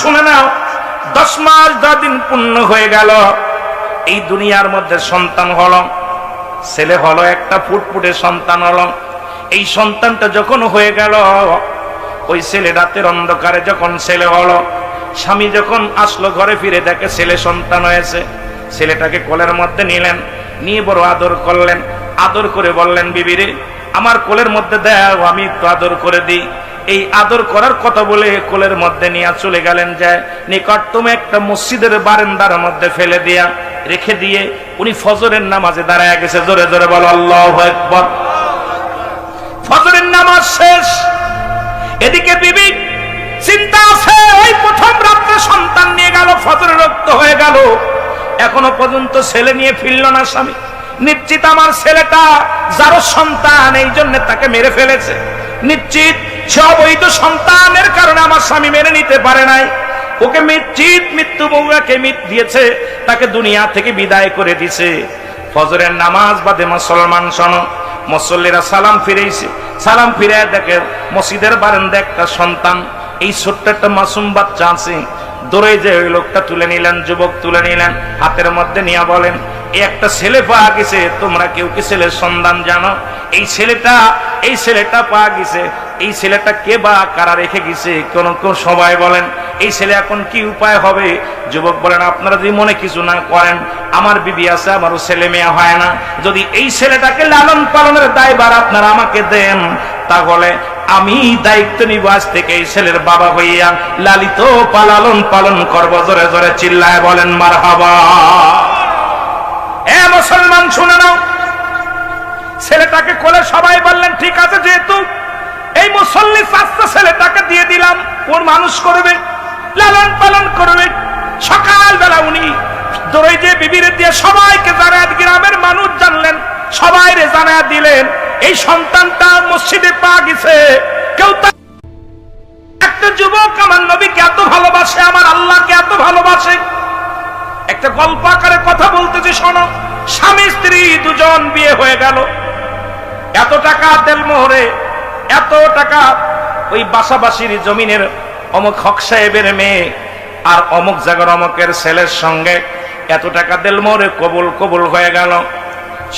শুনে নাও, 10 মাস 10 দিন পূর্ণ হয়ে গেল। এই দুনিয়ার মধ্যে সন্তান হলো, ছেলে হলো, একটা ফুটফুটে সন্তান হলো। এই সন্তানটা যখন হয়ে গেল, ওই ছেলে রাতের অন্ধকারে যখন ছেলে হলো, স্বামী যখন আসলো ঘরে ফিরে দেখে ছেলে সন্তান হয়েছে। ছেলেটাকে কোলের মধ্যে নিলেন, নিয়ে বড় আদর করলেন। আদর করে বললেন, বিবি রে, আমার কোলের মধ্যে দাও, আমি একটু আদর করে দিই। এই আদর করার কথা বলে কোলের মধ্যে নিয়ে চলে গেলেন। যায় নিকটতম একটা মসজিদের বারান্দার মধ্যে ফেলে দিয়া রেখে দিয়ে উনি ফজরের নামাজে দাঁড়ায় গেছে। জোরে জোরে বলো আল্লাহু আকবার। ফজরের নামাজ শেষ, এদিকে বিবি চিন্তা আছে, ওই প্রথম রাত্রে সন্তান নিয়ে গেল, ফজরের রক্ত হয়ে গেল, এখনো পর্যন্ত ছেলে নিয়ে ফিরল না স্বামী। নিশ্চিত আমার ছেলেটা যার সন্তান, এই জন্য তাকে মেরে ফেলেছে। নিশ্চিত সে অবৈধ সন্তানের কারণে আমার স্বামী মেনে নিতে পারে নাই। ওকে নিশ্চিত মৃত্যু বউকে দিয়েছে, তাকে দুনিয়া থেকে বিদায় করে দিছে। ফজরের নামাজ বাদে মুসলমান শোনো, মুসল্লিরা সালাম ফিরেছে। সালাম ফিরে দেখে মসজিদের বারান্দায় একটা সন্তান, এই ছোট্ট একটা মাসুম বাচ্চা আছে। দৌড়ে যে ওই লোকটা তুলে নিলেন, যুবক তুলে নিলেন, হাতের মধ্যে নিয়ে বলেন, এই একটা ছেলে পাওয়া গেছে, তোমরা কেউ কি ছেলের সন্ধান জানো? এই ছেলেটা পাওয়া গেছে। এই ছেলেটা কে বা কারা রেখে গেছে? কোন সবাই বলেন এই ছেলে এখন কি উপায় হবে? যুবক বলেন, আপনারা যদি মনে কিছু না করেন, আমার বিবি আছে, আমারও ছেলে মেয়ে হয় না, যদি এই ছেলেটাকে লালন পালনের দায়ভার আপনারা আমাকে দেন, তাহলে আমি দায়িত্ব নিব, আজ থেকে এই ছেলের বাবা হইয়া লালিত লালন পালন করবো। জোরে জোরে চিল্লায় বলেন মারহাবা। এ মুসলমান শুনে নাও, ছেলেটাকে কোলে সবাই বললেন, ঠিক আছে, যেহেতু এই মুসল্লি চাচা ছেলেটাকে দিয়ে দিলাম, ওর মানুষ করবে, লালন পালন করবে। সকালবেলা উনি দৌড়ে যে বিবিরে দিয়ে সবাইকে জানায়, গ্রামের মানুষ জানলেন, সবাই রে জানায় দিলেন এই সন্তানটা মসজিদে পাওয়া গেছে। কেউ একটা যুবক আমার নবীকে এত ভালোবাসে, আমার আল্লাহকে এত ভালোবাসে। একটা গল্প আকারে কথা বলতেছি শোনো। স্বামী স্ত্রী দুজন বিয়ে হয়ে গেল, এত টাকা দেলমোহরে, এত টাকা ওই বাসাবাসির জমিনের অমুক হক সাহেবের মেয়ে আর অমুক জায়গার অমুকের ছেলের সঙ্গে এত টাকা দেলমোহরে কবুল হয়ে গেল।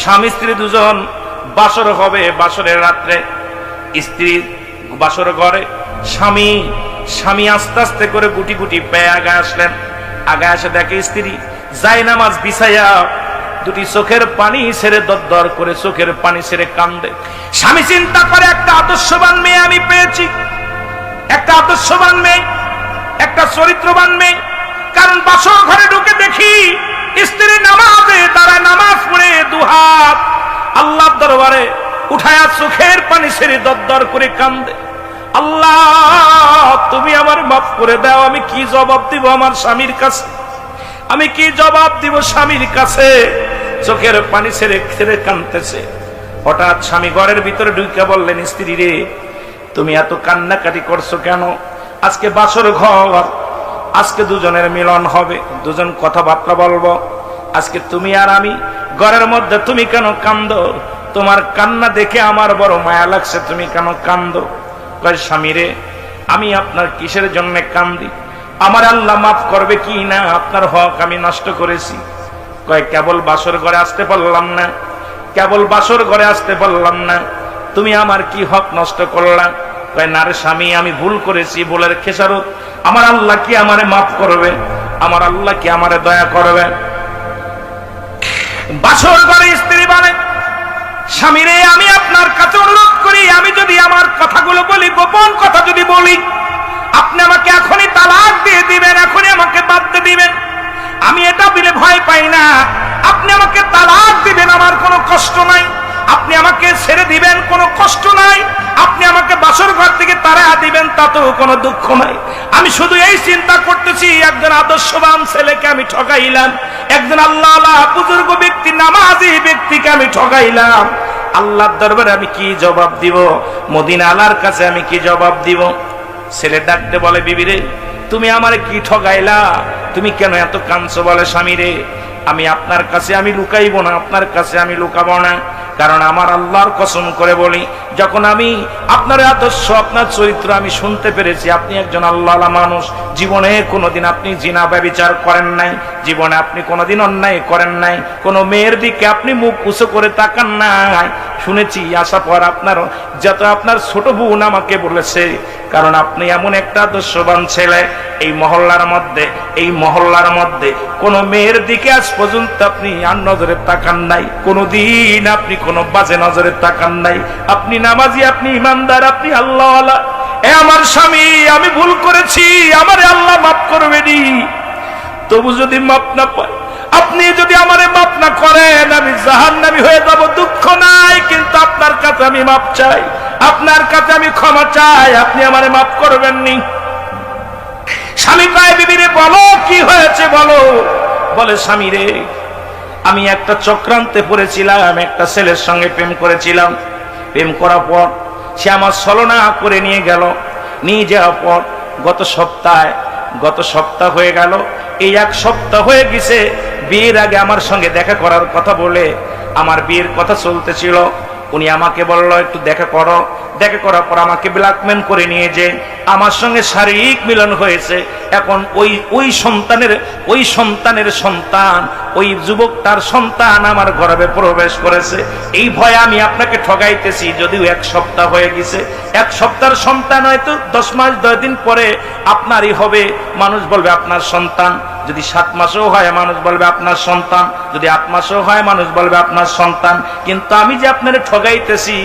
স্বামী স্ত্রী দুজন বাসর হবে, বাসরের রাত্রে স্ত্রী বাসর ঘরে, স্বামী আস্তে আস্তে করে গুটি গুটি পেয়ে আগে আসলেন। আগে আসে দেখে স্ত্রী জায়নামাজ বিছাইয়া দুটি চোখের পানি ছেড়ে দরদর করে চোখের পানি ছেড়ে কান্দে। স্বামী চিন্তা করে, একটা আদর্শবান মেয়ে আমি পেয়েছি, একটা আদর্শবান মেয়ে, একটা চরিত্রবান মেয়ে। কারণ বাসর ঘরে ঢুকে দেখি স্ত্রী নামাজে তারা নামাজ পড়ে দুহাত আল্লাহর দরবারে উঠায়া চোখের পানি ছেড়ে দরদর করে কান্দে। আল্লাহ, তুমি আমার মাফ করে দাও, আমি কি জবাব দিব আমার স্বামীর কাছে? আমি কি জবাব দিব স্বামীর কাছে? চোখের পানি ছেড়ে ছেড়ে কাঁদতেছে। হঠাৎ স্বামী ঘরের ভিতরে ঢুকে বললেন, স্ত্রী রে, তুমি এত কান্নাকাটি করছো কেন? আজকে বাসর ঘর, আজকে দুজনের মিলন হবে, দুজন কথাবার্তা বলবো। আজকে তুমি আর আমি ঘরের মধ্যে, তুমি কেন কান্দো? তোমার কান্না দেখে আমার বড় মায়া লাগছে, তুমি কেন কান্দো? কয়, স্বামী রে, আমি আপনার কিসের জন্য কান্দি? আমার আল্লাহ মাফ করবে কি না? আপনার হক আমি নষ্ট করেছি। কয়, কেবল বাসর ঘরে আসতে পারলাম না, কেবল বাসর ঘরে আসতে পারলাম না, তুমি আমার কি হক নষ্ট করলা? কয়, না রে স্বামী, আমি ভুল করেছি, ভুলের খেসারত আমার আল্লাহ কি আমারে মাফ করবে? আমার আল্লাহ কি আমারে দয়া করবে? বাসর ঘরে স্ত্রী বলে, স্বামী রে, আমি আপনার কাছে অনুরোধ করি, আমি যদি আমার কথাগুলো বলি, গোপন কথা যদি বলি, আপনি আমাকে এখনই তালাক দিয়ে দিবেন, এখনই আমাকে বাদ দিয়ে দিবেন। আমি এটা বলে ভয় পাই না, আপনি আমাকে তালাক দিবেন, আমার কোনো কষ্ট নাই। আপনি আমাকে ছেড়ে দিবেন, কোনো কষ্ট নাই। আপনি আমাকে বাসর ঘর থেকে তাড়া দিবেন, তাতেও কোনো দুঃখ নাই। আমি শুধু এই চিন্তা করতেছি, একজন আদর্শবান ছেলেকে আমি ঠকাইলাম, একজন আল্লাহ বুজুর্গ ব্যক্তি, নামাজি ব্যক্তিকে আমি ঠকাইলাম। আল্লাহর দরবারে আমি কি জবাব দিব? মদিনা আলার কাছে আমি কি জবাব দিব? ছেলে ডাকতে বলে, বিবি রে, তুমি আমারে কি ঠকাইলা? তুমি কেন এত কাঁদছো? বলে, স্বামী রে, আমি আপনার কাছে আমি লুকাইব না, আপনার কাছে আমি লুকাবো না। কারণ আমার আল্লাহর কসম করে বলি, যখন আমি আপনার আদর্শ, আপনার চরিত্র আমি শুনতে পেরেছি, আপনি একজন আল্লাহওয়ালা মানুষ। জীবনে কোনোদিন আপনি জিনা ব্যভিচার করেন নাই, জীবনে আপনি কোনোদিন অন্যায় করেন নাই, কোনো মেয়ের দিকে আপনি মুখ উঁচু করে তাকান নাই। শুনেছি আসার পর আপনার ছোট বোন আমাকে বলেছে, কারণ আপনি এমন একটা আদর্শবান ছেলে, এই মহল্লার মধ্যে কোনো মেয়ের দিকে আজ পর্যন্ত আপনি আর নজরে তাকান নাই, কোনোদিন আপনি কোনো বাজে নজরে তাকান নাই। আপনি নামাজি, আপনি ইমানদার, আপনি আল্লাহওয়ালা। এ আমার স্বামী, আমি ভুল করেছি, আমারে আল্লাহ মাফ করবেনি। তবু যদি মাফ না পাই, আপনি যদি আমারে মাফ না করেন, আমি জাহান্নামী হয়ে যাব, দুঃখ নাই, কিন্তু আপনার কাছে আমি মাফ চাই, আপনার কাছে আমি ক্ষমা চাই, আপনি আমারে মাফ করবেননি। স্বামী কয়, বিবি রে বলো কি হয়েছে বলো। বলে, স্বামী রে, আমি একটা চক্রান্তে পড়েছিলাম, একটা ছেলের সঙ্গে প্রেম করেছিলাম। প্রেম করার পর সে আমার ছলনা করে নিয়ে যাওয়ার পর গত সপ্তাহ হয়ে গেল, এই এক সপ্তাহ হয়ে গেছে বিয়ের আগে আমার সঙ্গে দেখা করার কথা বলে, আমার বিয়ের কথা চলতেছিল। উনি আমাকে বলল একটু দেখা করার পর আমাকে ব্ল্যাকমেল করে নিয়ে যে আমার সঙ্গে শারীরিক মিলন হয়েছে। এখন ওই সন্তানের সন্তান, ওই যুবকটার সন্তান আমার গর্ভে প্রবেশ করেছে। এই ভয়ে আমি আপনাকে ঠগাইতেছি, যদিও এক সপ্তাহ হয়ে গেছে। এক সপ্তাহের সন্তান হয়তো 10 মাস 10 দিন পরে আপনারই হবে, মানুষ বলবে আপনার সন্তান। যদি 7 মাসও হয় মানুষ বলবে আপনার সন্তান, যদি 8 মাসও হয় মানুষ বলবে আপনার সন্তান। কিন্তু আমি যে আপনারে ঠগাইতেছি,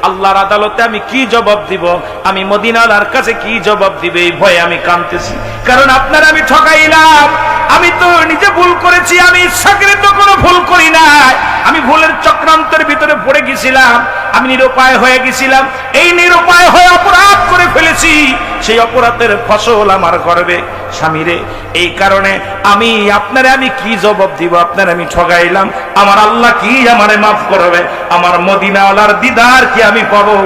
আল্লাহর আদালতে আমি কি জবাব দিব, আমি মদিনার কাছে কি জবাব দিবে, এই ভয়ে আমি কাঁদতেছি। কারণ আপনার আমি ঠগাইলাম, আমি তো নিজে ভুল করেছি, আমি ইচ্ছাকৃত কোনো ভুল করি নাই, আমি ভুলের চক্রান্তের ভিতরে পড়ে গেছিলাম, আমি নিরুপায় হয়ে গেছিলাম। এই নিরুপায় হয়ে অপরাধ করে ফেলেছি, সেই অপরাধের ফসল আমার গর্বে। স্বামীরে, এই কারণে আমি কি জবাব দিব, আপনার আমি ঠগাইলাম, আমার আল্লাহ কি আমারে মাফ করবে, আমার মদিনাওয়ালার দিদার কি আমি পাবো?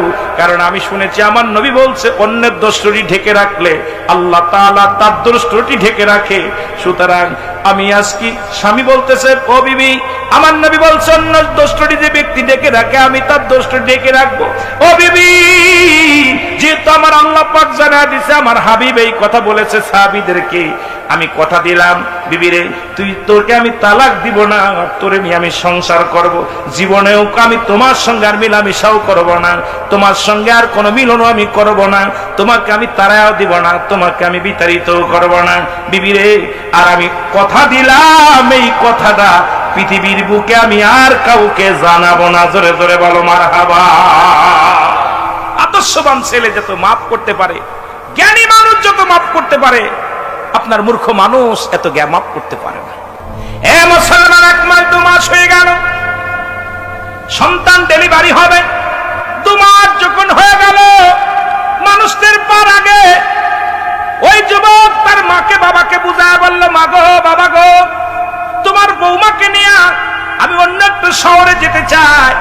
কারণ আমি শুনেছি আমার নবী বলছে, অন্যের দোষটি ঢেকে রাখলে আল্লাহ তাআলা তার দোষটি ঢেকে রাখে। সুতরাং আমি আজকে স্বামী বলতেছে, ও বিবি, আমার নবী বলছে অন্য দোষটি যে ব্যক্তি ঢেকে রাখে, আমি তার দোষটি ঢেকে রাখবো। ও বিবি, যেহেতু আমার আল্লাহ পাক জানায় দিয়েছে, আমার হাবিব এই কথা বলেছে সাহাবীদেরকে, আমি কথা দিলাম বিবিরে, তোকে আমি তালাক দিব না, তোরে নিয়ে আমি সংসার করব, জীবনেও আমি তোমার সঙ্গে আর মিলামিশাও করব না, তোমার সঙ্গে আর কোনো মিলনও আমি করব না, তোমাকে আমি তাড়াও দিব না, তোমাকে আমি বিতাড়িতও করব না বিবিরে। আর আমি কথা দিলাম, এই কথাটা পৃথিবীর বুকে আমি আর কাউকে জানাবো না। জোরে জোরে বলো মারহাবা। আদর্শবান ছেলে যত মাফ করতে পারে, জ্ঞানী মানুষ যত মাফ করতে পারে, আপনার মূর্খ মানুষ এত মাফ করতে পারে না। এ মুসলমান, 1 মাস 2 মাস হয়ে গেল, সন্তান ডেলিভারি হবে। 2 মাস যখন হয়ে গেল, মানুষদের পর আগে ওই যুবক তার মাকে বাবাকে বুঝায় বলল, মা গো, বাবা গো, তোমার বৌমাকে নিয়ে আমি অন্য একটা শহরে যেতে চাই।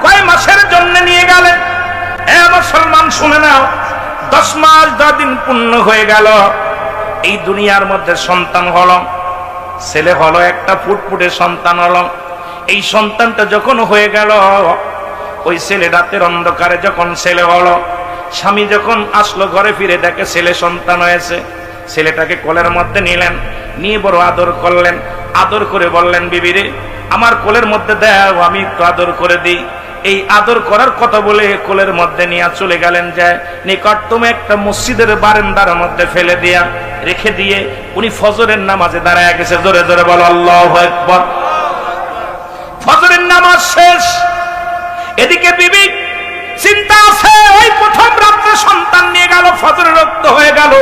কয় মাসের জন্য নিয়ে গেলেন? এ মুসলমান শুনে নাও, 10 মাস 10 দিন পূর্ণ হয়ে গেল, এই দুনিয়ার মধ্যে সন্তান হলো, ছেলে হলো, একটা ফুটফুটে সন্তান হলো। এই সন্তানটা যখন হয়ে গেল, ওই ছেলে রাতের অন্ধকারে যখন ছেলে হলো, স্বামী যখন আসলো ঘরে ফিরে দেখে ছেলে সন্তান হয়েছে, ছেলেটাকে কোলের মধ্যে নিলেন, নিয়ে বড় আদর করলেন। আদর করে বললেন, বিবিরে আমার কোলের মধ্যে দাও, আমি একটু আদর করে দিই। এই আদর করার কথা বলে কোলের মধ্যে নিয়ে চলে গেলেন, যায় নিকটতম একটা মসজিদের বারান্দার মধ্যে ফেলে দিয়া রেখে দিয়ে উনি ফজরের নামাজে দাঁড়ায় গেছে। জোরে জোরে বলো আল্লাহু আকবার। ফজরের নামাজ শেষ, এদিকে বিবি চিন্তা আছে, ওই প্রথম রাত্রে সন্তান নিয়ে গেল, ফজরের রক্ত হয়ে গেল,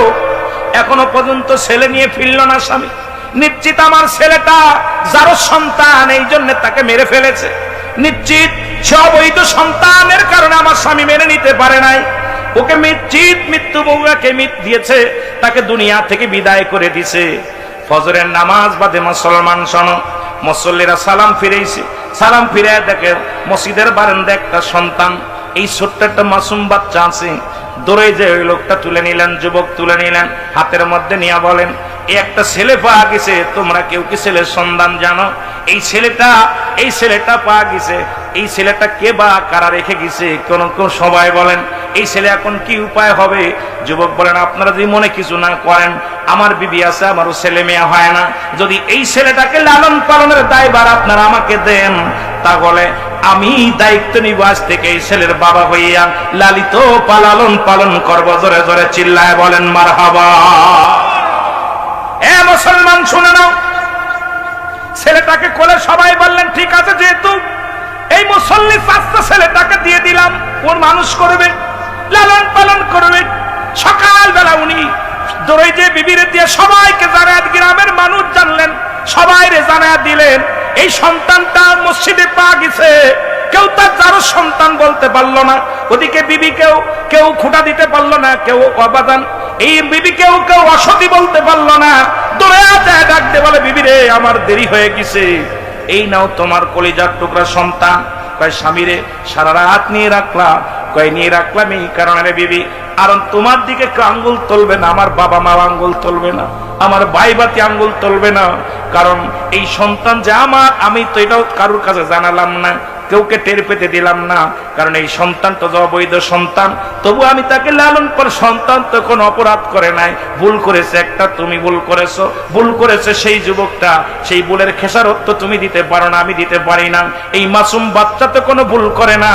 এখনো পর্যন্ত ছেলে নিয়ে ফিরল না স্বামী। নিশ্চিত আমার ছেলেটা যার সন্তান, এই জন্য তাকে মেরে ফেলেছে, নিশ্চিত সে অবৈধ সন্তানের কারণে আমার স্বামী মেনে নিতে পারে নাই, ওকে নিশ্চিত মৃত্যু বউকে দিয়েছে, তাকে দুনিয়া থেকে বিদায় করে দিছে। ফজরের নামাজ বাদে মুসলমান শোনো, মুসল্লিরা সালাম ফিরেছে, সালাম ফিরে দেখে মসজিদের বারান্দায় একটা সন্তান, এই ছোট্ট একটা মাসুম বাচ্চা আছে, দৌড়ে যে ওই লোকটা তুলে নিলেন, যুবক তুলে নিলেন, হাতের মধ্যে নিয়ে বলেন, এই একটা ছেলে পাওয়া গেছে, তোমরা কেউ কি ছেলের সন্ধান জানো? এই ছেলেটা পাওয়া গেছে, এই ছেলেটা কে বা কারা রেখে গেছে? কোন সবাই বলেন এই ছেলে এখন কি উপায় হবে? যুবক বলেন, আপনারা যদি মনে কিছু না করেন, আমার বিবি আছে, আমারও ছেলে মেয়ে হয় না, যদি এই ছেলেটাকে লালন পালনের দায়ভার আপনারা আমাকে দেন, তাহলে আমি দায়িত্ব নিব আজ থেকে এই ছেলের বাবা হইয়া লালিত লালন পালন করবো। জোরে জোরে চিল্লায় বলেন মারহাবা। এ মুসলমান শুনে নাও, ছেলেটাকে কোলে সবাই বললেন ঠিক আছে, যেহেতু এই মুসল্লি চাচা ছেলেটাকে দিয়ে দিলাম, ওর মানুষ করবে, লালন পালন করবে। সকালবেলা উনি দৌড়ে যে বিবিরে দিয়ে সবাইকে জানায়, গ্রামের মানুষ জানলেন, সবাইরে জানায় দিলেন এই সন্তানটা মসজিদে পাওয়া গেছে। কেউ তার যারও সন্তান বলতে পারলো না, ওদিকে বিবি কেউ খুঁটা দিতে পারলো না, কেউ অবাদান এই বিবি কেউ অসতী বলতে পারলো না। দৌড়ে যায় ডাকতে বলে, বিবি রে আমার দেরি হয়ে গেছে, এই নাও তোমার কলিজার টুকরা সন্তান। কয় স্বামীরে সারা রাত নিয়ে রাখলাম। কয় নিয়ে রাখলাম এই কারণে রে বিবি, কারণ তোমার দিকে কেউ আঙ্গুল তুলবে না, আমার বাবা মা আঙ্গুল তুলবে না, আমার ভাই বাতি আঙ্গুল তুলবে না, কারণ এই সন্তান যে আমার, আমি তো এটাও কারোর কাছে জানালাম না, কেউকে টের পেতে দিলাম না, কারণ এই সন্তান তো অবৈধ সন্তান, তবু আমি তাকে লালন করে। সন্তান তো কোনো অপরাধ করে নাই, ভুল করেছে একটা, তুমি ভুল করেছো, ভুল করেছে সেই যুবকটা, সেই ভুলের খেসারত তো তুমি দিতে পারো না, আমি দিতে পারি না। এই মাসুম বাচ্চা তো কোনো ভুল করে না,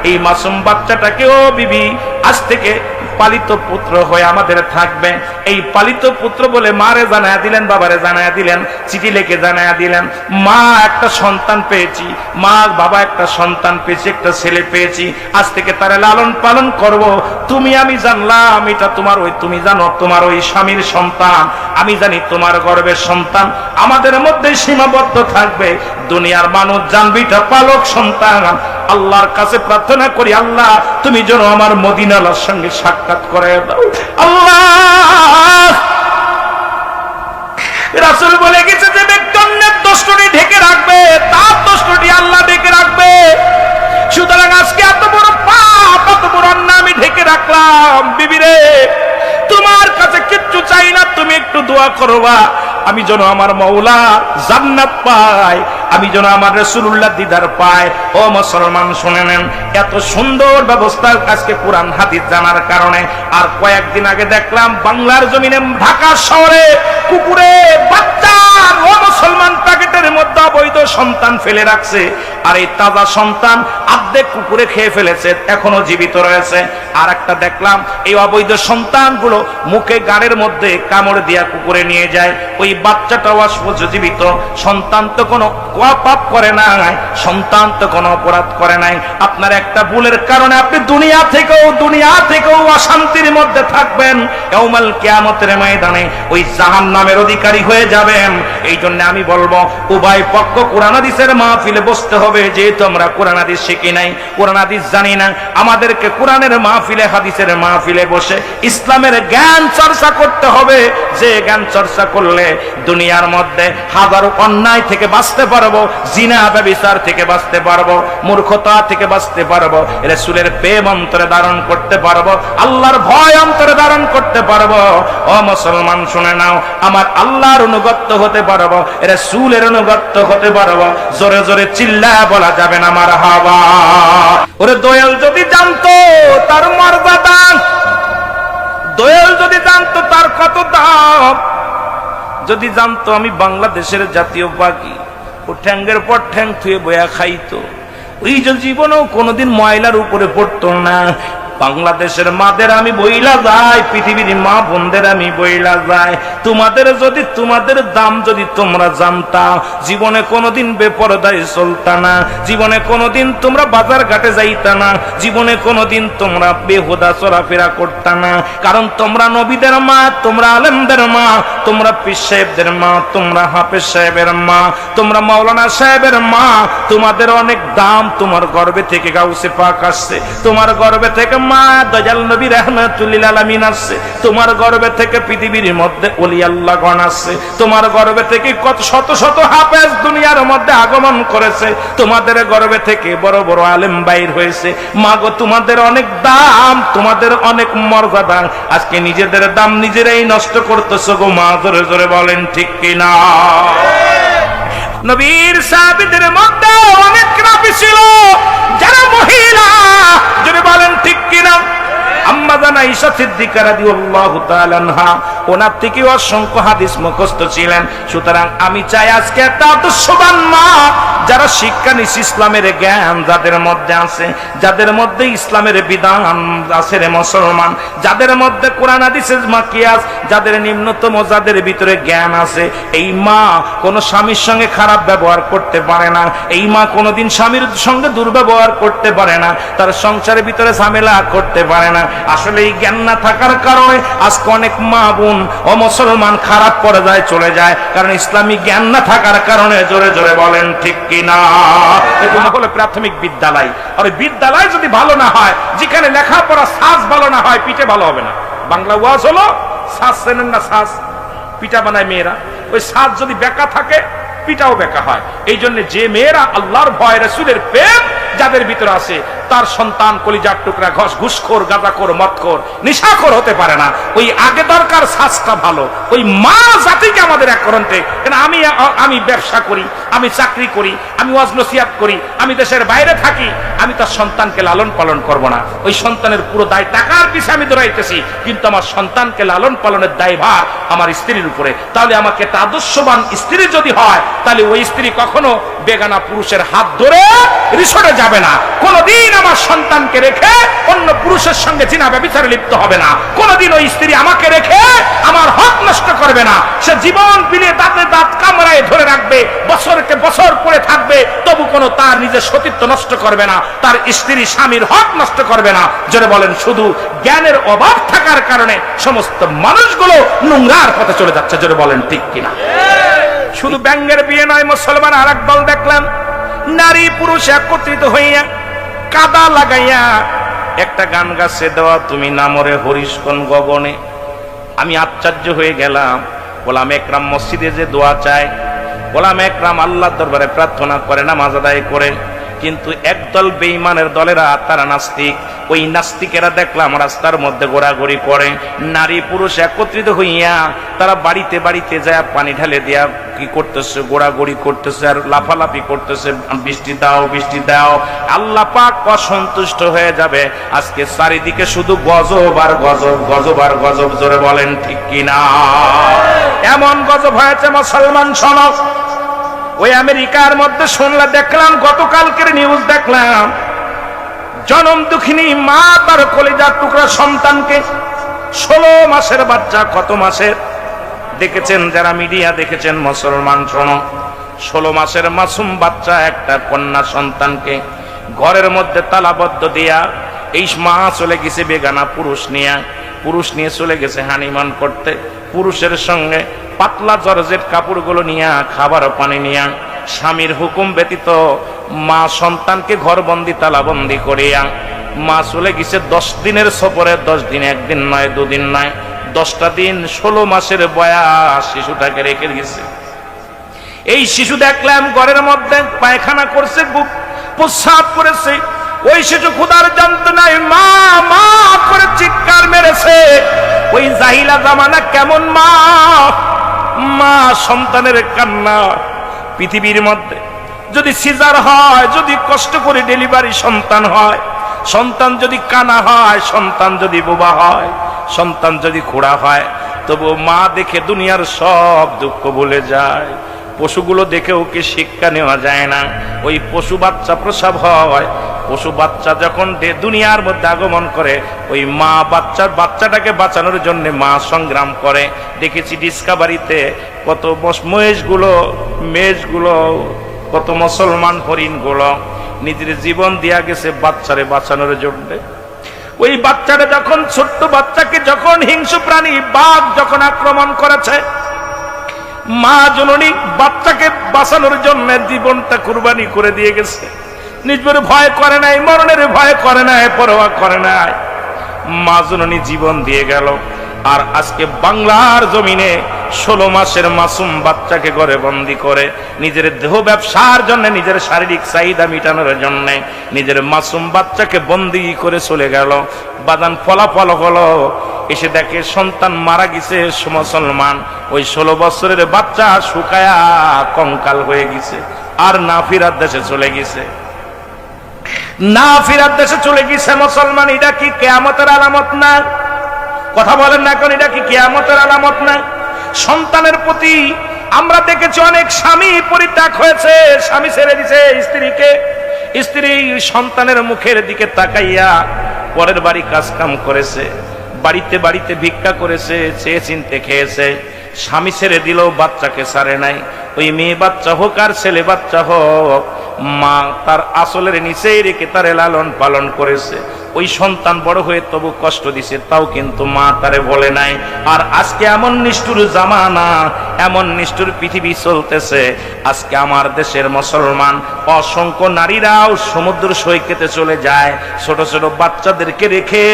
এই মাসুম বাচ্চাটাকেও বিবি আজ থেকে পালিত পুত্র হয়ে আমাদের থাকবে। এই পালিত পুত্র বলে মারে জানায়া দিলেন, বাবারে জানায়া দিলেন, চিঠি লিখে জানায়া দিলেন, মা একটা সন্তান পেয়েছি, মা বাবা একটা সন্তান পেয়েছি, একটা ছেলে পেয়েছি, আজ থেকে তারা লালন পালন করব। তুমি আমি জানলাম এটা তোমার ওই, তুমি জানো তোমার ওই স্বামীর সন্তান, আমি জানি তোমার গর্ভের সন্তান, আমাদের মধ্যে সীমাবদ্ধ থাকবে। দুনিয়ার মানুষ জানবে এটা পালক সন্তান। আল্লাহর কাছে প্রার্থনা করি, আল্লাহ তুমি যেন আমার মদিনার সঙ্গে সাক্ষাৎ করে দাও। আল্লাহ রাসূল বলে গেছে যে ব্যক্তি অন্যের দোষটি ঢেকে রাখবে, তার দোষটি আল্লাহ ঢেকে রাখবে। সুতরাং আজকে এত বড় পাপ, এত বড় অন্যায় আমি ঢেকে রাখলাম। বিবিরে তোমার কাছে কিচ্ছু চাই না, তুমি একটু দোয়া করবা আমি যেন আমার মাওলা জান্নাত পাই, আমি যেন আমার রাসূলুল্লাহ দিদার পাই। ও মুসলমান শুনে নেন, এত সুন্দর ব্যবস্থা আজকে কোরআন হাদিস জানার কারণে। আর কয়েকদিন আগে দেখলাম বাংলার জমিনে ঢাকা শহরে কুকুরে বাচ্চা, ও মুসলমান প্যাকেটের মধ্যে অবৈধ সন্তান ফেলে রাখছে, আর এই তাজা সন্তান অর্ধেক কুকুরে খেয়ে ফেলেছে, এখনো জীবিত রয়েছে। আর একটা দেখলাম এই অবৈধ সন্তানগুলো মুখে গাড়ের মধ্যে কামড় দিয়া কুকুরে নিয়ে যায়, ওই বাচ্চাটাও জীবিত। সন্তান তো কোনো পাপ করে নাই, সন্তান তো কোনো অপরাধ করে নাই। আপনার একটা ভুলের কারণে আপনি দুনিয়া থেকেও অশান্তির মধ্যে থাকবেন, ইয়াউমাল কিয়ামতের ময়দানে ওই জাহান্নামের অধিকারী হয়ে যাবেন। এই জন্য আমি বলবো উভয় পক্ষ কোরআন হাদিসের মাহফিলে বসতে হবে। যেহেতু আমরা কোরআন হাদিস শিখি নাই, কোরআন হাদিস জানি না, আমাদেরকে কোরআনের মাহফিলে, হাদিসের মাহফিলে বসে ইসলামের জ্ঞান চর্চা করতে হবে। যে জ্ঞান চর্চা করলে দুনিয়ার মধ্যে হাজারো অন্যায় থেকে বাঁচতে পারবো, জিনা ব্যভিচার থেকে বাঁচতে পারবো, মূর্খতা থেকে বাঁচতে পারবো, রাসূলের প্রেম অন্তরে ধারণ করতে পারবো, আল্লাহর ভয় অন্তরে ধারণ করতে পারবো। ও মুসলমান শুনে নাও, আমার আল্লাহর অনুগত হতে পারবো, রাসূলের অনুগত হতে পারবো। জোরে জোরে চিল্লায়া বলা যাবে না মারহাবা। ওরে দয়াল যদি জানতো তার মর্যাদা, দয়াল যদি জানতো তার কত দাম, যদি জানতো আমি বাংলাদেশের জাতীয় পাখি, ও ঠ্যাঙ্গের পর ঠ্যাং থুয়ে বয়া খাইতো, ওই যে জীবনেও কোনোদিন ময়লার উপরে পড়তো না। বাংলাদেশের মাদের আমি বইলা যাই, পৃথিবীর মা বোনদের আমি বইলা যাই, তোমাদের দাম যদি তোমরা জানতা, জীবনে কোনোদিন বেপরদায় চলতা না, জীবনে কোনোদিন তোমরা বাজার ঘাটে যাইতা না, জীবনে কোনোদিন তোমরা বেহুদা চলাফেরা করতা না। কারণ তোমরা নবীদের মা, তোমরা আলেমদের মা, তোমরা পীর সাহেবদের মা, তোমরা হাফেজ সাহেবের মা, তোমরা মাওলানা সাহেবের মা, তোমাদের অনেক দাম। তোমার গর্ভে থেকে গাউসে পাক আসছে, তোমার গর্ভে থেকে মা দয়াল নবী রাহমাতুল লিল আলামিন আসছে, তোমার গর্ভে থেকে পৃথিবীর মধ্যে ওলি আল্লাহগণ আসছে, তোমার গর্ভে থেকে কত শত শত হাফেজ দুনিয়ার মধ্যে আগমন করেছে, তোমাদের গর্ভে থেকে বড় বড় আলেম বাইর হয়েছে। মা গো, তোমাদের অনেক দাম, তোমাদের অনেক মর্যাদা, আজকে নিজেদের দাম নিজেরাই নষ্ট করতেছো গো মা। জোরে জোরে বলেন ঠিক কিনা? নবীর সাহাবীদের মধ্যে অনেক নবী ছিল যারা মহিলা, জোরে বলেন ঠিক কিনা? আম্মা জান আয়েশা সিদ্দিকা রাদিয়াল্লাহু তাআলা আনহা, ওনার থেকে অসংখ্য হাদিস মুখস্থ ছিলেন। সুতরাং আমি চাই আজকে একটা আদর্শবান মা, যারা শিক্ষা নিচ্ছে, ইসলামের জ্ঞান যাদের মধ্যে আছে, যাদের মধ্যে ইসলামের বিধান আছে রে মুসলমান, যাদের মধ্যে কোরআন হাদিসের মাকিয়াস, যাদের নিম্নতম যাদের ভিতরে জ্ঞান আছে, এই মা কোনো স্বামীর সঙ্গে খারাপ ব্যবহার করতে পারে না, এই মা কোনোদিন স্বামীর সঙ্গে দুর্ব্যবহার করতে পারে না, তার সংসারের ভিতরে ঝামেলা করতে পারে না। আসলে এই জ্ঞান না থাকার কারণে আজকে অনেক মা বোন ও মুসলমান খারাপ পর্যায়ে চলে যায়, কারণ ইসলামী জ্ঞান না থাকার কারণে। জোরে জোরে বলেন ঠিক কিনা? এগুলো হলো প্রাথমিক বিদ্যালয়। আর বিদ্যালয় যদি ভালো না হয়, যেখানে লেখাপড়া সাজ ভালো না হয়, পিঠে ভালো হবে না। বাংলা ওয়াজ হলো সাজ, চেনেন না? সাজ পিঠা বানায় মেয়েরা, ওই সাজ যদি বেকা থাকে পিঠাও বেকা হয়। এই জন্য যে মেয়েরা আল্লাহর ভয়, রাসূলের প্রেম যাদের ভিতরে আছে, তার সন্তান কলিজার টুকরা ঘুষখোর, গাঁজাখোর, মদখোর, নিশাখোর হতে পারে না। ওই আগে দরকার সাজটা ভালো। ওই মা জাতিকে আমাদের এক করতে, কেন আমি ব্যবসা করি, আমি চাকরি করি, আমি ওয়াজ নসিহত করি, আমি দেশের বাইরে থাকি, আমি তার সন্তানকে লালন পালন করব না। ওই সন্তানের পুরো দায় টাকার পিছে আমি দৌড়াইতেছি, কিন্তু আমার সন্তানকে লালন পালনের দায়ভার আমার স্ত্রীর উপরে। তাহলে আমাকে একটা আদর্শবান স্ত্রী যদি হয়, তাহলে ওই স্ত্রী কখনো বেগানা পুরুষের হাত ধরে রিসোর্টে যাবে না, কোনদিন আমার সন্তানকে রেখে অন্য পুরুষের সঙ্গে জিনা ব্যভিচারে লিপ্ত হবে না, কোনদিন ওই স্ত্রী আমাকে রেখে আমার হক নষ্ট করবে না। সে জীবন বিলিয়ে দাঁতে দাঁত কামড়ায় ধরে রাখবে, বছরকে বছর পড়ে থাকবে, তবু কোনো তার নিজের সতীত্ব নষ্ট করবে না, তার স্ত্রী স্বামীর হক নষ্ট করবে না। জোরে বলেন, শুধু জ্ঞানের অভাব থাকার কারণে সমস্ত মানুষগুলো নোংরার পথে চলে যাচ্ছে। জোরে বলেন ঠিক কিনা? শুধু ব্যাঙ্গের বিয়ে নয়, মুসলমান আর এক দল দেখলাম, নারী পুরুষ একত্রিত হইয়া কাদা লাগাইয়া একটা গান গাছে, দেওয়া তুমি নামরে হরিশকন গগনে। আমি আশ্চর্য হয়ে গেলাম। গোলাম একরাম মসজিদে যে দোয়া চায়, গোলাম একরাম আল্লাহর দরবারে প্রার্থনা করে, নামাজ আদায় করে, কিন্তু একদল বেঈমানের দলেরা, তারা নাস্তিক, ওই নাস্তিকেরা দেখলাম রাস্তার মধ্যে ঘোরাঘুরি করে, নারী পুরুষ একত্রিত হইয়া তারা বাড়িতে বাড়িতে যায় পানি ঢালে দেয়া কি করতেছে, ঘোরাঘুরি করতেছে আর লাফালাফি করতেছে, বৃষ্টি দাও বৃষ্টি দাও। আল্লাহ পাক অসন্তুষ্ট হয়ে যাবে। আজকে চারিদিকে শুধু গজব আর গজব, গজব আর গজব। জোরে বলেন ঠিক কিনা? এমন গজব হয়েছে মুসলমান শোনো, ওই আমেরিকার মধ্যে শুনলাম, দেখলাম গতকালকের নিউজ দেখলাম, জনম দুঃখিনী মা তার কলিজার টুকরা সন্তানকে, 16 মাসের বাচ্চা, কত মাসের দেখেছেন যারা মিডিয়া দেখেছেন মুসলমান শোনো, 16 মাসের মাসুম বাচ্চা একটা কন্যা সন্তানকে ঘরের মধ্যে তালাবদ্ধ দিয়া এই মা চলে গেছে বেগানা পুরুষ নিয়ে চলে গেছে হানিমান করতে, পুরুষের সঙ্গে পাতলা জর্জেট কাপড়গুলো নিয়ে, খাবার পানি নিয়ে, স্বামীর হুকুম ব্যতীত মা সন্তানকে ঘরবন্দি তালাবন্দি করিয়া মা চলে গেছে 10 দিনের সফরে। 10 দিন, একদিন নয়, 2 দিন নয়, 10টা দিন, 16 মাসের বয়স শিশুটাকে রেখে গেছে। এই শিশু দেখলাম ঘরের মধ্যে পায়খানা করছে, প্রস্রাব করেছে, ওই শিশু ক্ষুধার যন্ত্রণায় মা মা করে চিৎকার মেরেছে। ওই জাহিলা জামানা কেমন মা, মা সন্তানের কান্না। পৃথিবীর মধ্যে যদি সিজার হয়, যদি কষ্ট করে ডেলিভারি সন্তান হয়, সন্তান যদি কানা হয়, সন্তান যদি বোবা হয়, সন্তান যদি খোড়া হয়, তবু মা দেখে দুনিয়ার সব দুঃখ ভুলে যায়। পশুগুলো দেখেও কি শিক্ষা নেওয়া যায় না? ওই পশু বাচ্চা প্রসব হয়, পশু বাচ্চা যখন দুনিয়ার মধ্যে আগমন করে, ওই মা বাচ্চাটাকে বাঁচানোর জন্য মা সংগ্রাম করে। দেখেছি ডিসকাভারিতে কত মেষগুলো, কত মুসলমান হরিণগুলো নিজের জীবন দিয়া গেছে বাচ্চারে বাঁচানোর জন্য। ওই বাচ্চাটা যখন, ছোট্ট বাচ্চাকে যখন হিংস্র প্রাণী বাঘ যখন আক্রমণ করেছে, মা জননী বাচ্চাকে বাঁচানোর জন্য জীবনটা কুরবানি করে দিয়ে গেছে। নিজের ভয় করে নাই, মরণের ভয় করে নাই, পরোয়া করে নাই। মা জননী জীবন দিয়ে গেল। আর আজকে বাংলার জমিনে 16 মাসের মাসুম বাচ্চাকে ঘরে বন্দি করে নিজের দেহ ব্যবসার জন্য, নিজের শারীরিক চাহিদা মিটানোর জন্য নিজের মাসুম বাচ্চাকে বন্দি করে চলে গেল। বাদান ফলাফল হলো, এসে দেখে সন্তান মারা গেছে মুসলমান। ওই 16 বছরের বাচ্চা শুকায়া কঙ্কাল হয়ে গেছে, আর না ফিরার দেশে চলে গেছে, না ফিরার দেশে চলে গেছে মুসলমান। এটা কি কিয়ামতের আলামত না? কথা বলেন না এখন, এটা কি কিয়ামতের আলামত না? সন্তানের প্রতি আমরা দেখেছি অনেক স্বামী পরিত্যাগ হয়েছে, স্বামী ছেড়ে দিছে স্ত্রীকে, স্ত্রী সন্তানের মুখের দিকে তাকাইয়া পরের বাড়ি কাজ কাম করেছে, বাড়িতে বাড়িতে ভিক্ষা করেছে, চেয়ে চিনতে খেয়েছে, স্বামী ছেড়ে দিল, বাচ্চাকে ছাড়ে নাই। ওই মেয়ে বাচ্চা হোক আর ছেলে বাচ্চা হোক, মা তার আসলের নিচেই রেখে তারে লালন পালন করেছে। ওই সন্তান বড় হয়ে তবু কষ্ট দিছে, তাও কিন্তু মা তারে বলে নাই। আর আজকে এমন নিষ্ঠুর জামানা, এমন নিষ্ঠুর পৃথিবী চলতেছে, আজকে আমার দেশের মুসলমান অসংখ্য নারীরাও সমুদ্র সৈকতে চলে যায় ছোট ছোট বাচ্চাদেরকে রেখে,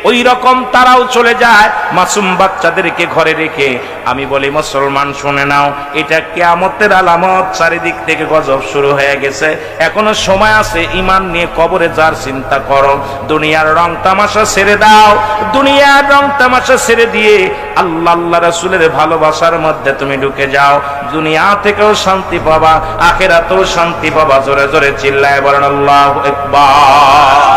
ওই রকম তারাও চলে যায় মাসুম বাচ্চাদেরকে ঘরে রেখে। আমি বলি মুসলমান শুনে নাও, এটা কিয়ামতের আলামত। চারিদিক থেকে গজব শুরু হয়ে গেছে, এখনো সময় আছে, ঈমান নিয়ে কবরে যার চিন্তা করো। দুনিয়ার রং তামাশা ছেড়ে দাও, দুনিয়ার রং তামাশা ছেড়ে দিয়ে আল্লাহ আল্লাহ রাসূলের ভালোবাসার মধ্যে তুমি ঢুকে যাও। দুনিয়া থেকেও শান্তি পাবা, আখিরাতেও শান্তি পাবা। জোরে জোরে চিল্লায় বলেন আল্লাহু আকবার।